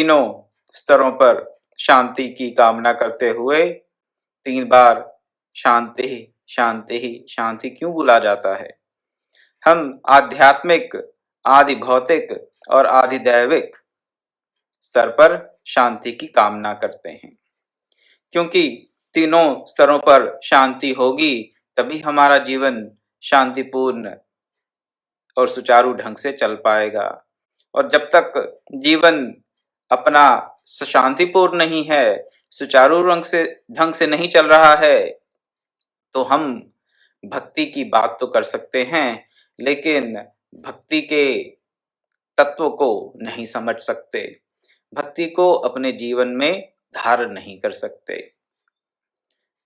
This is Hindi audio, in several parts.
तीनों स्तरों पर शांति की कामना करते हुए 3 बार शांति शांति शांति क्यों बोला जाता है? हम आध्यात्मिक, आदि भौतिक और आदि दैविक स्तर पर शांति की कामना करते हैं, क्योंकि तीनों स्तरों पर शांति होगी तभी हमारा जीवन शांतिपूर्ण और सुचारू ढंग से चल पाएगा। और जब तक जीवन अपना शांतिपूर्ण नहीं है, सुचारू ढंग से नहीं चल रहा है, तो हम भक्ति की बात तो कर सकते हैं, लेकिन भक्ति के तत्व को नहीं समझ सकते, भक्ति को अपने जीवन में धारण नहीं कर सकते।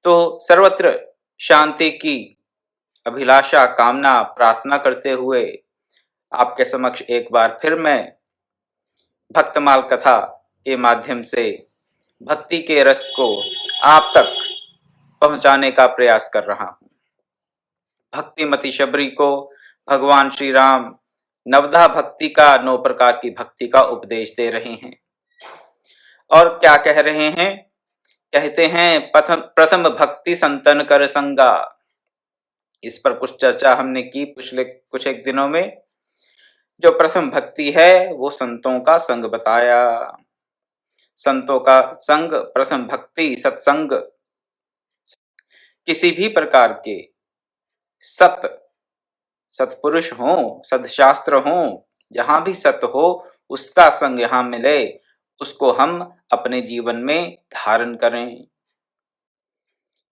तो सर्वत्र शांति की अभिलाषा, कामना, प्रार्थना करते हुए आपके समक्ष एक बार फिर मैं भक्तमाल कथा के माध्यम से भक्ति के रस को आप तक पहुंचाने का प्रयास कर रहा हूं। भक्तिमती शबरी को भगवान श्री राम नवधा भक्ति का, 9 प्रकार की भक्ति का उपदेश दे रहे हैं। और क्या कह रहे हैं? कहते हैं प्रथम भक्ति संतन कर संगा। इस पर कुछ चर्चा हमने की कुछ एक दिनों में। जो प्रथम भक्ति है वो संतों का संग बताया। संतों का संग प्रथम भक्ति, सत्संग। किसी भी प्रकार के सत्पुरुष हो, सदशास्त्र हो, जहां भी सत्य हो उसका संग यहां मिले, उसको हम अपने जीवन में धारण करें।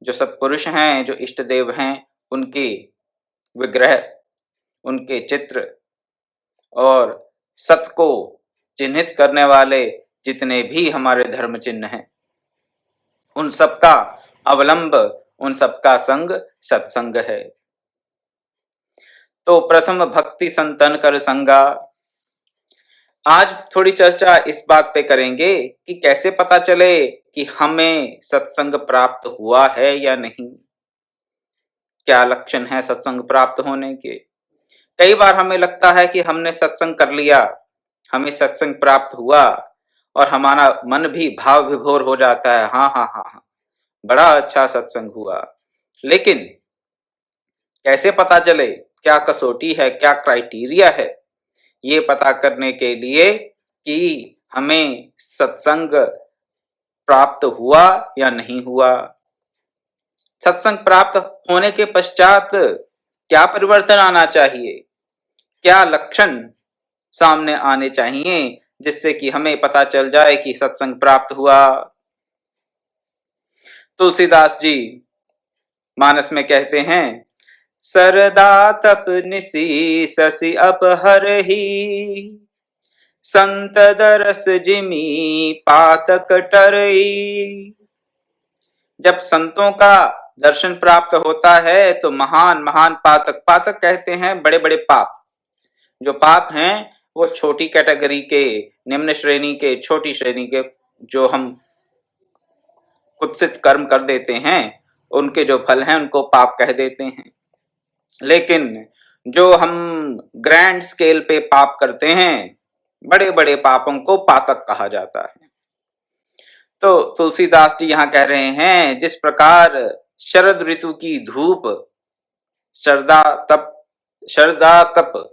जो सत्पुरुष हैं, जो इष्ट देव हैं, उनके विग्रह, उनके चित्र और सत्य को चिन्हित करने वाले जितने भी हमारे धर्म चिन्ह हैं, उन सबका अवलंब, उन सबका संग सत्संग है। तो प्रथम भक्ति संतन कर संगा। आज थोड़ी चर्चा इस बात पे करेंगे कि कैसे पता चले कि हमें सत्संग प्राप्त हुआ है या नहीं। क्या लक्षण है सत्संग प्राप्त होने के? कई बार हमें लगता है कि हमने सत्संग कर लिया, हमें सत्संग प्राप्त हुआ और हमारा मन भी भाव विभोर हो जाता है। हाँ हाँ हाँ हाँ, बड़ा अच्छा सत्संग हुआ। लेकिन कैसे पता चले? क्या कसौटी है, क्या क्राइटेरिया है ये पता करने के लिए कि हमें सत्संग प्राप्त हुआ या नहीं हुआ? सत्संग प्राप्त होने के पश्चात क्या परिवर्तन आना चाहिए? क्या लक्षण सामने आने चाहिए जिससे कि हमें पता चल जाए कि सत्संग प्राप्त हुआ? तुलसीदास जी मानस में कहते हैं, सरदा तप निसी ससी अपहरही, संत दरस जिमी पातक टरई। जब संतों का दर्शन प्राप्त होता है तो महान महान पातक, पातक कहते हैं बड़े बड़े पाप। जो पाप हैं वो छोटी कैटेगरी के, निम्न श्रेणी के, छोटी श्रेणी के, जो हम कुत्सित कर्म कर देते हैं, उनके जो फल हैं उनको पाप कह देते हैं। लेकिन जो हम ग्रैंड स्केल पे पाप करते हैं, बड़े बड़े पापों को पातक कहा जाता है। तो तुलसीदास जी यहाँ कह रहे हैं, जिस प्रकार शरद ऋतु की धूप, शरदा तप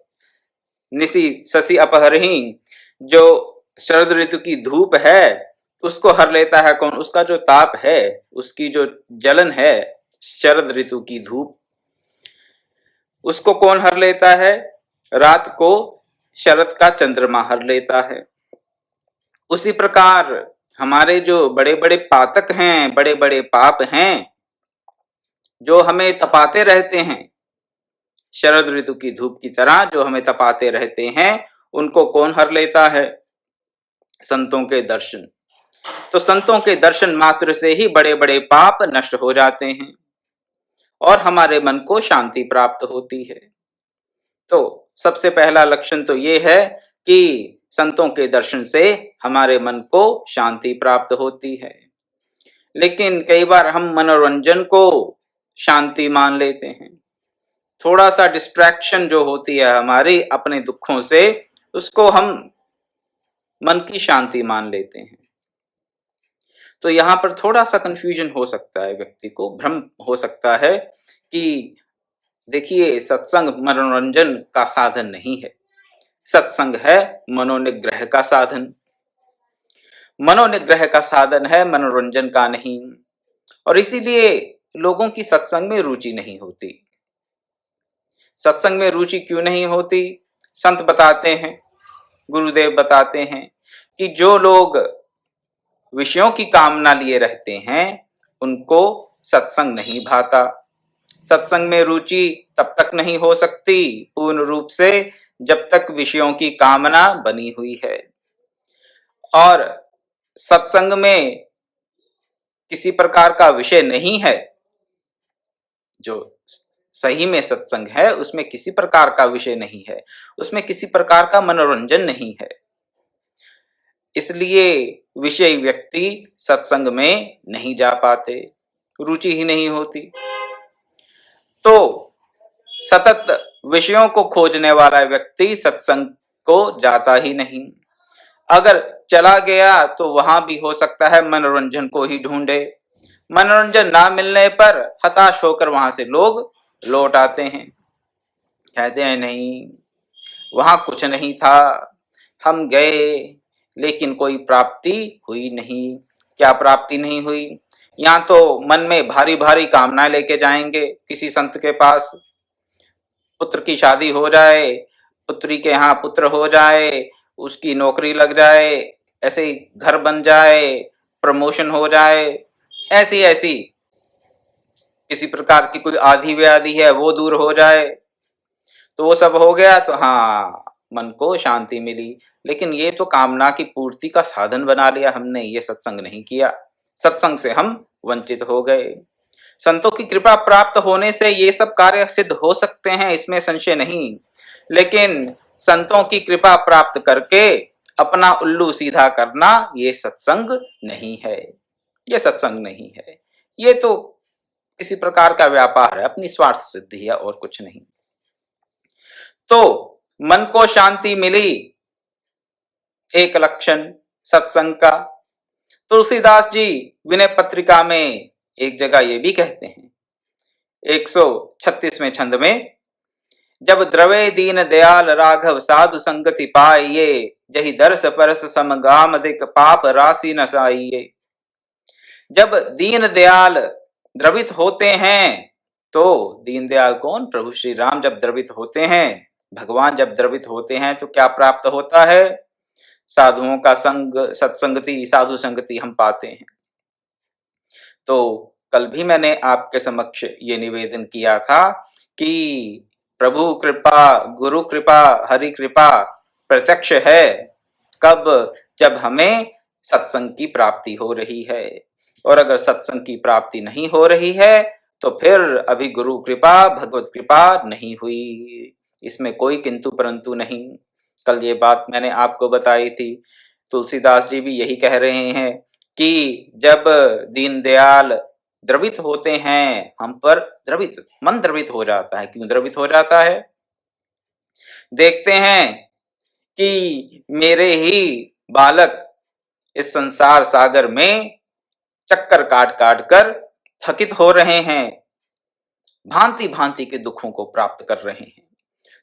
निसी ससी अपहरही, जो शरद ऋतु की धूप है उसको हर लेता है कौन? उसका जो ताप है, उसकी जो जलन है, शरद ऋतु की धूप, उसको कौन हर लेता है? रात को शरद का चंद्रमा हर लेता है। उसी प्रकार हमारे जो बड़े बड़े पातक हैं, बड़े बड़े पाप हैं, जो हमें तपाते रहते हैं, शरद ऋतु की धूप की तरह जो हमें तपाते रहते हैं, उनको कौन हर लेता है? संतों के दर्शन। तो संतों के दर्शन मात्र से ही बड़े बड़े पाप नष्ट हो जाते हैं और हमारे मन को शांति प्राप्त होती है। तो सबसे पहला लक्षण तो ये है कि संतों के दर्शन से हमारे मन को शांति प्राप्त होती है। लेकिन कई बार हम मनोरंजन को शांति मान लेते हैं। थोड़ा सा डिस्ट्रैक्शन जो होती है हमारी अपने दुखों से, उसको हम मन की शांति मान लेते हैं। तो यहाँ पर थोड़ा सा कंफ्यूजन हो सकता है, व्यक्ति को भ्रम हो सकता है कि देखिए सत्संग मनोरंजन का साधन नहीं है, सत्संग है मनोनिग्रह का साधन। मनोनिग्रह का साधन है, मनोरंजन का नहीं। और इसीलिए लोगों की सत्संग में रुचि नहीं होती। सत्संग में रुचि क्यों नहीं होती? संत बताते हैं, गुरुदेव बताते हैं कि जो लोग विषयों की कामना लिए रहते हैं उनको सत्संग नहीं भाता। सत्संग में रुचि तब तक नहीं हो सकती पूर्ण रूप से जब तक विषयों की कामना बनी हुई है। और सत्संग में किसी प्रकार का विषय नहीं है, जो सही में सत्संग है उसमें किसी प्रकार का विषय नहीं है, उसमें किसी प्रकार का मनोरंजन नहीं है। इसलिए विषय व्यक्ति सत्संग में नहीं जा पाते, रुचि ही नहीं होती। तो सतत विषयों को खोजने वाला व्यक्ति सत्संग को जाता ही नहीं। अगर चला गया तो वहां भी हो सकता है मनोरंजन को ही ढूंढे। मनोरंजन ना मिलने पर हताश होकर वहां से लोग लौट आते हैं, कहते हैं नहीं वहां कुछ नहीं था, हम गए लेकिन कोई प्राप्ति हुई नहीं। क्या प्राप्ति नहीं हुई? यहाँ तो मन में भारी भारी कामनाएं लेके जाएंगे किसी संत के पास, पुत्र की शादी हो जाए, पुत्री के यहाँ पुत्र हो जाए, उसकी नौकरी लग जाए, ऐसे ही घर बन जाए, प्रमोशन हो जाए, ऐसी ऐसी किसी प्रकार की कोई आधी व्याधि है वो दूर हो जाए, तो वो सब हो गया तो हाँ मन को शांति मिली। लेकिन ये तो कामना की पूर्ति का साधन बना लिया हमने, ये सत्संग नहीं किया, सत्संग से हम वंचित हो गए। संतों की कृपा प्राप्त होने से ये सब कार्य सिद्ध हो सकते हैं, इसमें संशय नहीं, लेकिन संतों की कृपा प्राप्त करके अपना उल्लू सीधा करना ये सत्संग नहीं है, ये सत्संग नहीं है। ये तो किसी प्रकार का व्यापार है, अपनी स्वार्थ सिद्धि है और कुछ नहीं। तो मन को शांति मिली, एक लक्षण सत्संग का। तुलसीदास जी विनय पत्रिका में एक जगह ये भी कहते हैं 136वें छंद में, जब द्रवे दीन दयाल राघव साधु संगति पाइये, जही दर्श परस समगाम अधिक पाप राशि नसाइये। जब दीन दयाल द्रवित होते हैं, तो दीन दयाल कौन? प्रभु श्री राम जब द्रवित होते हैं, भगवान जब द्रवित होते हैं तो क्या प्राप्त होता है? साधुओं का संग, सत्संगति, साधु संगति हम पाते हैं। तो कल भी मैंने आपके समक्ष ये निवेदन किया था कि प्रभु कृपा, गुरु कृपा, हरि कृपा प्रत्यक्ष है कब? जब हमें सत्संग की प्राप्ति हो रही है। और अगर सत्संग की प्राप्ति नहीं हो रही है तो फिर अभी गुरु कृपा, भगवत कृपा नहीं हुई, इसमें कोई किंतु परंतु नहीं। कल ये बात मैंने आपको बताई थी। तुलसीदास जी भी यही कह रहे हैं कि जब दीनदयाल द्रवित होते हैं हम पर, द्रवित मन द्रवित हो जाता है। क्यों द्रवित हो जाता है? देखते हैं कि मेरे ही बालक इस संसार सागर में चक्कर काट काट कर थकित हो रहे हैं, भांति भांति के दुखों को प्राप्त कर रहे हैं,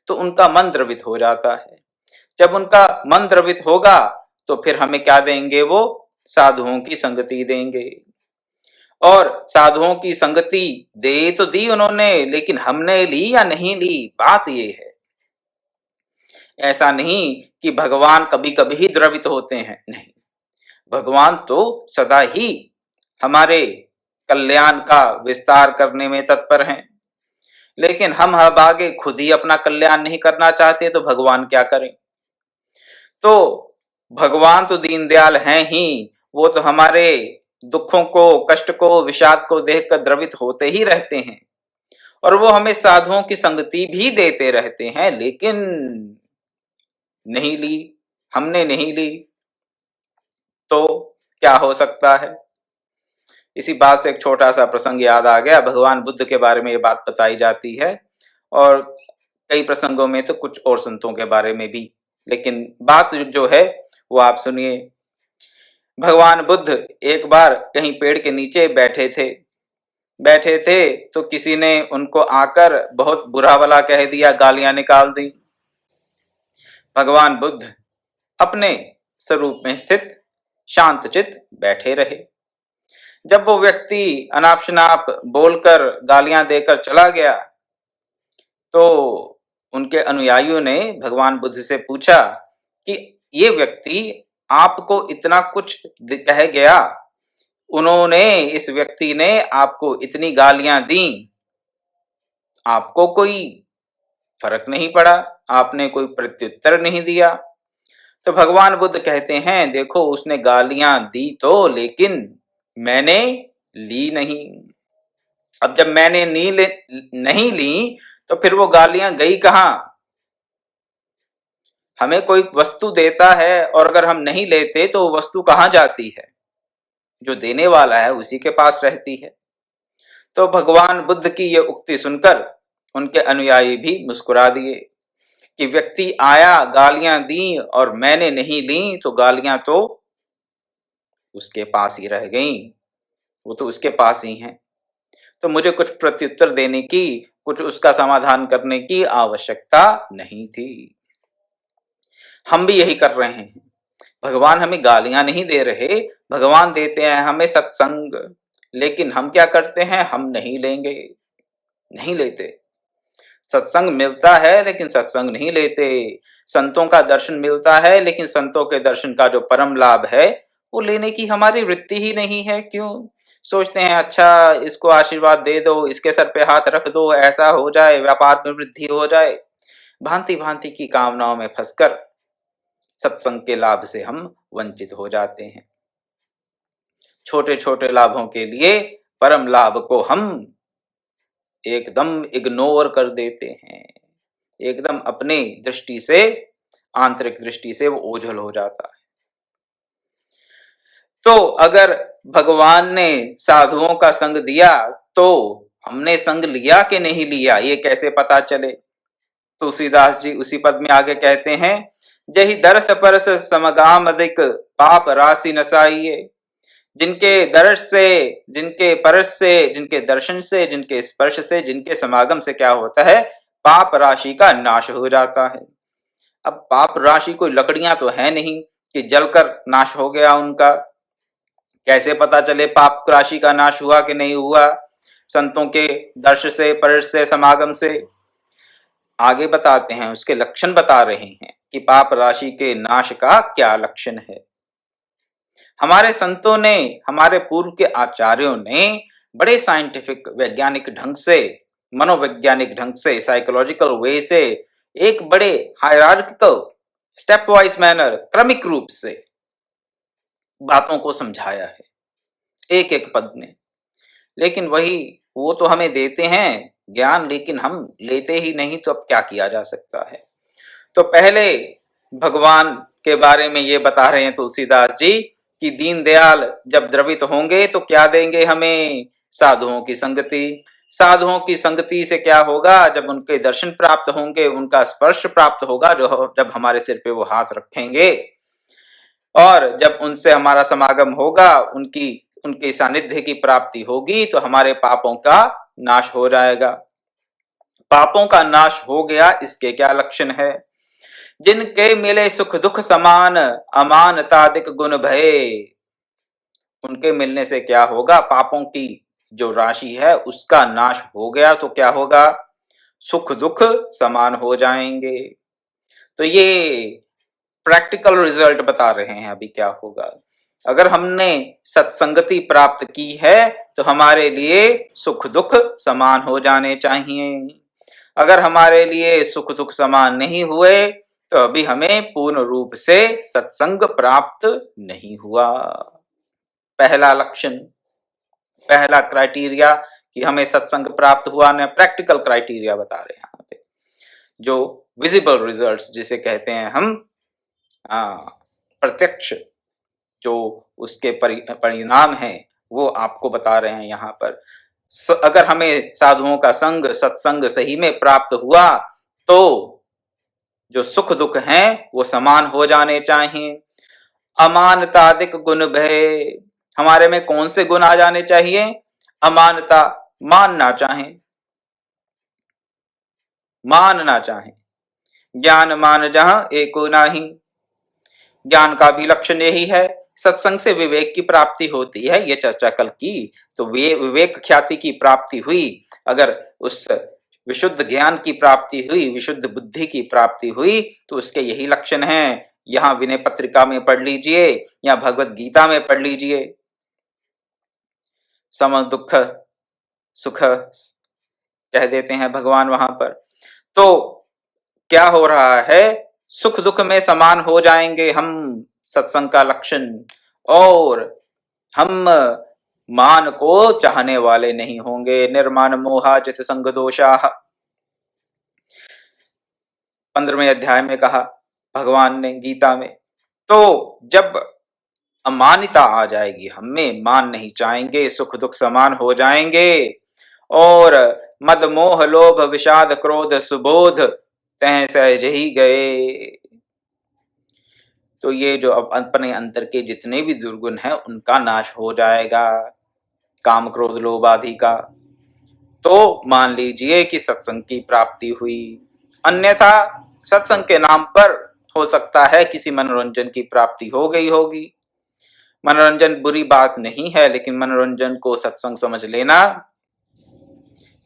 तो उनका मन द्रवित हो जाता है। जब उनका मन द्रवित होगा तो फिर हमें क्या देंगे? वो साधुओं की संगति देंगे। और साधुओं की संगति दे तो दी उन्होंने, लेकिन हमने ली या नहीं ली, बात ये है। ऐसा नहीं कि भगवान कभी कभी ही द्रवित होते हैं, नहीं, भगवान तो सदा ही हमारे कल्याण का विस्तार करने में तत्पर हैं। लेकिन हम अब आगे खुद ही अपना कल्याण नहीं करना चाहते तो भगवान क्या करें? तो भगवान तो दीनदयाल हैं ही, वो तो हमारे दुखों को, कष्ट को, विषाद को देखकर द्रवित होते ही रहते हैं, और वो हमें साधुओं की संगति भी देते रहते हैं, लेकिन नहीं ली, हमने नहीं ली, तो क्या हो सकता है? इसी बात से एक छोटा सा प्रसंग याद आ गया। भगवान बुद्ध के बारे में ये बात बताई जाती है, और कई प्रसंगों में तो कुछ और संतों के बारे में भी, लेकिन बात जो है वो आप सुनिए। भगवान बुद्ध एक बार कहीं पेड़ के नीचे बैठे थे तो किसी ने उनको आकर बहुत बुरा भला कह दिया, गालियां निकाल दी। भगवान बुद्ध अपने स्वरूप में स्थित शांतचित्त बैठे रहे। जब वो व्यक्ति अनाप शनाप बोलकर गालियां देकर चला गया तो उनके अनुयायियों ने भगवान बुद्ध से पूछा कि ये व्यक्ति आपको इतना कुछ कह गया, इस व्यक्ति ने आपको इतनी गालियां दी, आपको कोई फर्क नहीं पड़ा, आपने कोई प्रत्युत्तर नहीं दिया। तो भगवान बुद्ध कहते हैं, देखो उसने गालियां दी तो, लेकिन मैंने ली नहीं। अब जब मैंने नहीं ली तो फिर वो गालियां गई कहां? हमें कोई वस्तु देता है और अगर हम नहीं लेते तो वो वस्तु कहां जाती है? जो देने वाला है उसी के पास रहती है। तो भगवान बुद्ध की ये उक्ति सुनकर उनके अनुयायी भी मुस्कुरा दिए कि व्यक्ति आया, गालियां दी और मैंने नहीं ली, तो गालियां तो उसके पास ही रह गईं, वो तो उसके पास ही हैं। तो मुझे कुछ प्रत्युत्तर देने की, कुछ उसका समाधान करने की आवश्यकता नहीं थी। हम भी यही कर रहे हैं। भगवान हमें गालियां नहीं दे रहे, भगवान देते हैं हमें सत्संग, लेकिन हम क्या करते हैं? हम नहीं लेंगे, नहीं लेते। सत्संग मिलता है लेकिन सत्संग नहीं लेते। संतों का दर्शन मिलता है लेकिन संतों के दर्शन का जो परम लाभ है वो लेने की हमारी वृत्ति ही नहीं है। क्यों? सोचते हैं अच्छा इसको आशीर्वाद दे दो, इसके सर पे हाथ रख दो, ऐसा हो जाए, व्यापार में वृद्धि हो जाए। भांति भांति की कामनाओं में फंसकर सत्संग के लाभ से हम वंचित हो जाते हैं। छोटे छोटे लाभों के लिए परम लाभ को हम एकदम इग्नोर कर देते हैं, एकदम अपनी दृष्टि से, आंतरिक दृष्टि से वो ओझल हो जाता है। तो अगर भगवान ने साधुओं का संग दिया तो हमने संग लिया कि नहीं लिया, ये कैसे पता चले? तुलसीदास जी उसी पद में आगे कहते हैं, जही दर्श परस समगाम अधिक पाप राशि नसाइये। जिनके दर्श से, जिनके परस से, जिनके दर्शन से, जिनके स्पर्श से, जिनके समागम से क्या होता है? पाप राशि का नाश हो जाता है। अब पाप राशि कोई लकड़ियां तो है नहीं कि जलकर नाश हो गया उनका। कैसे पता चले पाप राशि का नाश हुआ कि नहीं हुआ? संतों के दर्श से, परस से, समागम से। आगे बताते हैं, उसके लक्षण बता रहे हैं कि पाप राशि के नाश का क्या लक्षण है। हमारे संतों ने, हमारे पूर्व के आचार्यों ने बड़े साइंटिफिक, वैज्ञानिक ढंग से, मनोवैज्ञानिक ढंग से, साइकोलॉजिकल वे से, एक बड़े हायरार्किकल, स्टेप वाइज मैनर, क्रमिक रूप से बातों को समझाया है एक एक पद में। लेकिन वही, वो तो हमें देते हैं ज्ञान, लेकिन हम लेते ही नहीं, तो अब क्या किया जा सकता है? तो पहले भगवान के बारे में ये बता रहे हैं तुलसीदास जी कि दीनदयाल जब द्रवित होंगे तो क्या देंगे हमें? साधुओं की संगति। साधुओं की संगति से क्या होगा? जब उनके दर्शन प्राप्त होंगे, उनका स्पर्श प्राप्त होगा, जो जब हमारे सिर पे वो हाथ रखेंगे, और जब उनसे हमारा समागम होगा, उनकी सानिध्य की प्राप्ति होगी, तो हमारे पापों का नाश हो जाएगा। पापों का नाश हो गया, इसके क्या लक्षण है? जिनके मिले सुख दुख समान, अमान तादिक गुण भय। उनके मिलने से क्या होगा? पापों की जो राशि है उसका नाश हो गया, तो क्या होगा? सुख दुख समान हो जाएंगे। तो ये प्रैक्टिकल रिजल्ट बता रहे हैं अभी क्या होगा। अगर हमने सत्संगति प्राप्त की है तो हमारे लिए सुख दुख समान हो जाने चाहिए। अगर हमारे लिए सुख दुख समान नहीं हुए तो अभी हमें पूर्ण रूप से सत्संग प्राप्त नहीं हुआ। पहला लक्षण, पहला क्राइटेरिया कि हमें सत्संग प्राप्त हुआ न, प्रैक्टिकल क्राइटेरिया बता रहे हैं यहाँ पे, जो विजिबल रिजल्ट्स जिसे कहते हैं हम, प्रत्यक्ष जो उसके परिणाम हैं वो आपको बता रहे हैं यहाँ पर। अगर हमें साधुओं का संग, सत्संग सही में प्राप्त हुआ तो जो सुख दुख हैं वो समान हो जाने चाहिए। अमानतादिक गुण भय। हमारे में कौन से गुण आ जाने चाहिए? अमानता, मानना चाहें, मानना चाहें। ज्ञान मान जहां एको नाही। ज्ञान का भी लक्षण यही है। सत्संग से विवेक की प्राप्ति होती है, ये चर्चा कल की। तो वे विवेक ख्याति की प्राप्ति हुई, अगर उस विशुद्ध ज्ञान की प्राप्ति हुई, विशुद्ध बुद्धि की प्राप्ति हुई, तो उसके यही लक्षण हैं। यहां विनय पत्रिका में पढ़ लीजिए या भगवत गीता में पढ़ लीजिए। सम दुख सुख कह देते हैं भगवान वहां पर। तो क्या हो रहा है? सुख दुख में समान हो जाएंगे हम, सत्संग का लक्षण। और हम मान को चाहने वाले नहीं होंगे। निर्माण मोहा जित संग दोषा, 15वें अध्याय में कहा भगवान ने गीता में। तो जब अमानिता आ जाएगी, हमें मान नहीं चाहेंगे, सुख दुख समान हो जाएंगे। और मद मोह लोभ विषाद क्रोध सुबोध तह सहज ही गए। तो ये जो अब अपने अंतर के जितने भी दुर्गुण हैं उनका नाश हो जाएगा, काम क्रोध लोभ आदि का। तो मान लीजिए कि सत्संग की प्राप्ति हुई। अन्यथा सत्संग के नाम पर हो सकता है किसी मनोरंजन की प्राप्ति हो गई होगी। मनोरंजन बुरी बात नहीं है, लेकिन मनोरंजन को सत्संग समझ लेना,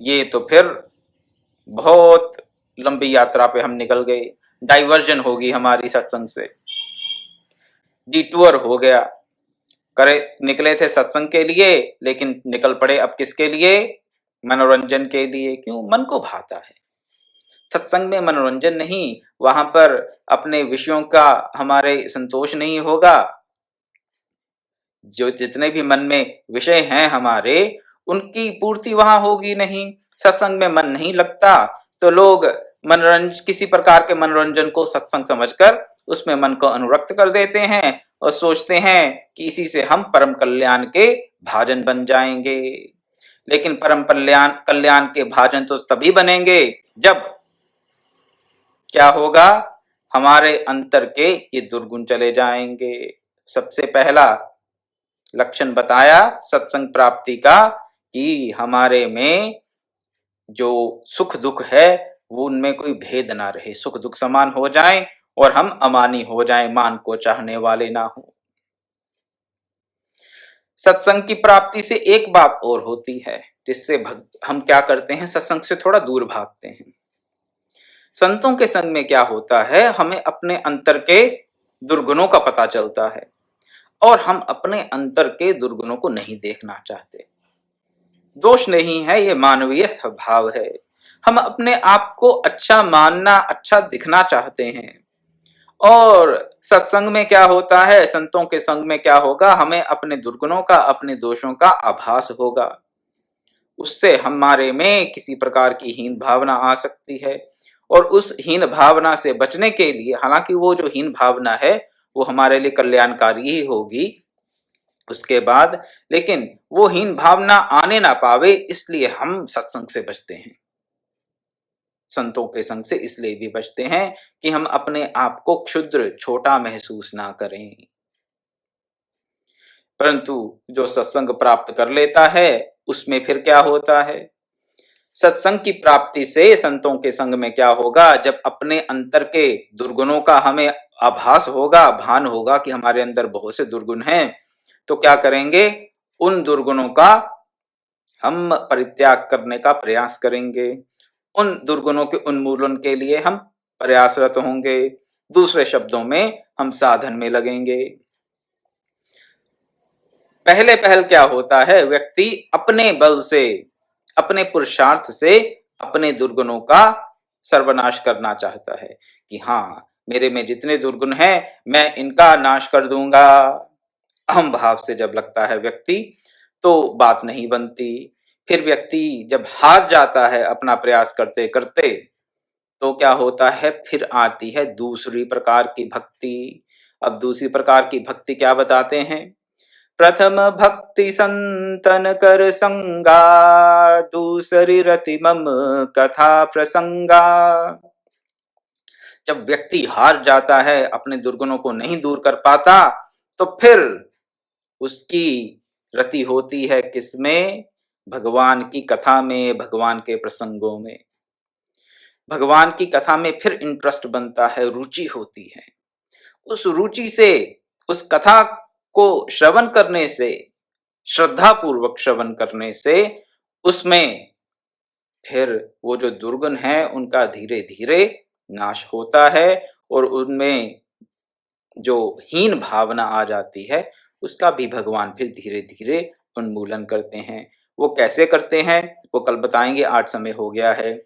ये तो फिर बहुत लंबी यात्रा पे हम निकल गए। डाइवर्जन होगी हमारी सत्संग से, डिटूर हो गया। करे निकले थे सत्संग के लिए, लेकिन निकल पड़े अब किसके लिए? मनोरंजन के लिए। क्यों? मन को भाता है। सत्संग में मनोरंजन नहीं, वहां पर अपने विषयों का हमारे संतोष नहीं होगा। जो जितने भी मन में विषय हैं हमारे, उनकी पूर्ति वहां होगी नहीं। सत्संग में मन नहीं लगता, तो लोग किसी प्रकार के मनोरंजन को सत्संग समझकर उसमें मन को अनुरक्त कर देते हैं और सोचते हैं कि इसी से हम परम कल्याण के भाजन बन जाएंगे। लेकिन परम कल्याण के भाजन तो तभी बनेंगे जब क्या होगा? हमारे अंतर के ये दुर्गुण चले जाएंगे। सबसे पहला लक्षण बताया सत्संग प्राप्ति का कि हमारे में जो सुख दुख है वो उनमें कोई भेद ना रहे, सुख दुख समान हो जाएं और हम अमानी हो जाएं, मान को चाहने वाले ना हो। सत्संग की प्राप्ति से एक बात और होती है जिससे हम क्या करते हैं? सत्संग से थोड़ा दूर भागते हैं। संतों के संग में क्या होता है? हमें अपने अंतर के दुर्गुणों का पता चलता है और हम अपने अंतर के दुर्गुणों को नहीं देखना चाहते। दोष नहीं है, ये मानवीय स्वभाव है। हम अपने आप को अच्छा मानना, अच्छा दिखना चाहते हैं। और सत्संग में क्या होता है? संतों के संग में क्या होगा? हमें अपने दुर्गुणों का, अपने दोषों का आभास होगा। उससे हमारे में किसी प्रकार की हीन भावना आ सकती है और उस हीन भावना से बचने के लिए, हालांकि वो जो हीन भावना है वो हमारे लिए कल्याणकारी ही होगी उसके बाद, लेकिन वो हीन भावना आने ना पावे इसलिए हम सत्संग से बचते हैं। संतों के संग से इसलिए भी बचते हैं कि हम अपने आप को क्षुद्र, छोटा महसूस ना करें। परंतु जो सत्संग प्राप्त कर लेता है उसमें फिर क्या होता है? सत्संग की प्राप्ति से संतों के संग में क्या होगा? जब अपने अंतर के दुर्गुणों का हमें आभास होगा, भान होगा कि हमारे अंदर बहुत से दुर्गुण हैं, तो क्या करेंगे? उन दुर्गुणों का हम परित्याग करने का प्रयास करेंगे। उन दुर्गुणों के उन्मूलन के लिए हम प्रयासरत होंगे। दूसरे शब्दों में हम साधन में लगेंगे। पहले पहल क्या होता है? व्यक्ति अपने बल से, अपने पुरुषार्थ से अपने दुर्गुणों का सर्वनाश करना चाहता है कि हाँ, मेरे में जितने दुर्गुण हैं मैं इनका नाश कर दूंगा। अहम भाव से जब लगता है व्यक्ति तो बात नहीं बनती। फिर व्यक्ति जब हार जाता है अपना प्रयास करते करते, तो क्या होता है? फिर आती है दूसरी प्रकार की भक्ति। अब दूसरी प्रकार की भक्ति क्या बताते हैं? प्रथम भक्ति संतन कर संगा, दूसरी रति मम कथा प्रसंगा। जब व्यक्ति हार जाता है, अपने दुर्गुणों को नहीं दूर कर पाता, तो फिर उसकी रति होती है किसमें? भगवान की कथा में, भगवान के प्रसंगों में। भगवान की कथा में फिर इंटरेस्ट बनता है, रुचि होती है। उस रुचि से, उस कथा को श्रवण करने से, श्रद्धापूर्वक श्रवण करने से उसमें फिर वो जो दुर्गुण है उनका धीरे धीरे नाश होता है और उनमें जो हीन भावना आ जाती है उसका भी भगवान फिर धीरे धीरे उन्मूलन करते हैं। वो कैसे करते हैं वो कल बताएंगे, आज समय हो गया है।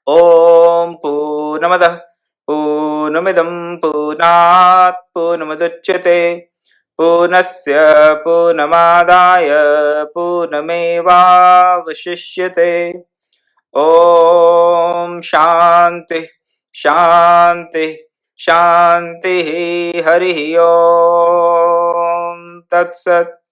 ओम पूर्णमदः पूर्णमिदं पूर्णात् पूर्णमुदच्यते पूर्णस्य पूर्णमादाय पूर्णमेवावशिष्यते। ओम शांति शांति शांति। हरि ओम तत्सत्।